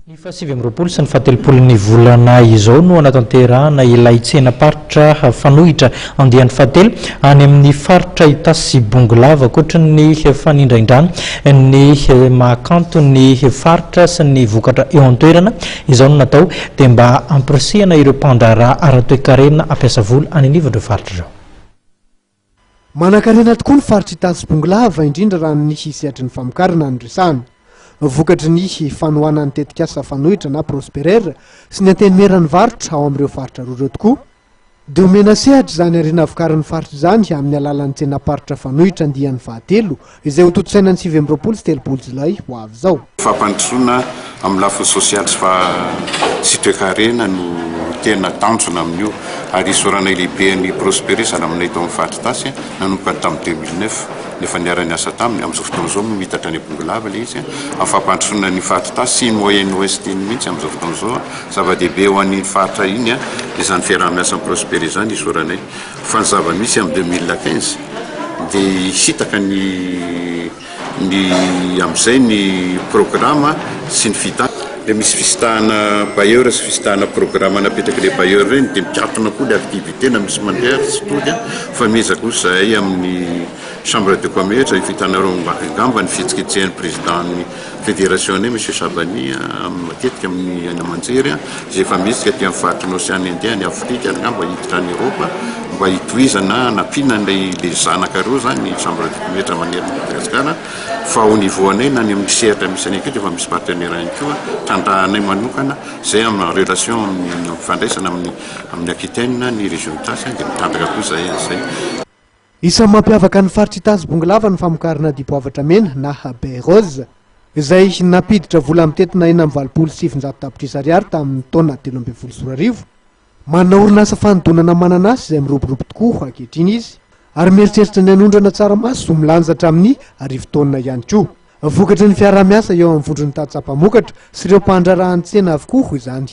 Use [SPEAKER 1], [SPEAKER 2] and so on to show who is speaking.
[SPEAKER 1] Ny fahasivy amby roapolo sy ny fahatelopolon'ny volana izao no anatanterahana ilay tsena paritra fanohitra andehan'ny fahatelo any amin'ny faritra Itasy Bonglava koatra ny fanindraindrany ny mahakanto ny faritra sy ny vokatra eo an-toerana izao no natao dia mba ampirisihana ireo mpandraraha ara-toe-karena ampiasa vola any anivandreo faritra izao.
[SPEAKER 2] Manan-karena tokoa ny faritra Itasy Bonglava indrindra raha ny hisehatra ny famokarana ny resahany. Vokatry ny fanohanan'ny tetikasa fanohitra na prosperaire sy ny antenimieran'ny varotra ao amin'ireo faritra roa ireo tokoa dia omena sehatra izany arena avokaran'ny faritra izany amin'ny alalan'ny tsena paritra fanohitra andihan'ny fahatelo izay ho totosaina ny 7 amby roapolo sy 3 jolay ho avy izao.
[SPEAKER 3] Fampandrosoana amin'ny lafiny sosialy sy toe-karena no tena tanjona amin'io ary isorana lehiben'ny prosperaire sana aminay tao amin'ny faritra Itasy nanomboka tamin'ny 2009 nefa niara niasa taminy amin'izao fotoana izao mitatra ny Bonglava ilay izy amin'ny fampandrosoana ny faritra Itasy sy ny moyenne ouest mihitsy amin'izao fotoana izao zava-dehibe ho an'ny faritra iny dia izany fiaraha-miasa amin'ny prosperaire izany isoranay fa ny zava-misy amin'ny 2015 dia hisitaka ny amin'izay ny programa sy ny fitana dia misy fisitahana bailleur sy fisitahana programme napetraka ilay bailleur ireny dia mikatona koa ilay activité na misy mandeha sy tody fa miezaka kosa zahay amin'ny chambre de commerce hitanareo ngamba ny fihetsikehetsehan'ny président-ny fédération any monsieur Sabani matetika amin'ny any Amanjery izay efa mihetsika aty amin'ny faritra ny Océanie Indien ny Afrika ngamba hiditra any Europa mba hitohizana nampiana ilay zanaka reo zany ny chambre de commerce manerana Madagasikara fa au niveau anay na ny amin'ny sehatra misy anay koa efa misy partenaire ihany koa tandrahanay manokana zay amin'ny relation mifandraisana amin'ny Aquitaine ny région Itasy dia mitandrika koa zay zay.
[SPEAKER 2] Isan'ny mampiavaka ny faritra Itasy Bonglava ny famokarana dipoavatra mena na baie rose izay napiditra vola amin'ny tetina 4,7 tapitrisa ariary tamin'ny taona 2014. Manana orinasa fanodonana mananasy izay miroborobor tokoa ankehitriny izy ary mieritreritra ny anondrana tsaramaso ho milanjatra amin'ny arivo-taona ihany koa. Vokatry ny fiaraha-miasa eo amin'ny vondron'ny tatsa-pamokatra sy ireo mpandrarahan'ny tsena avokoa izany.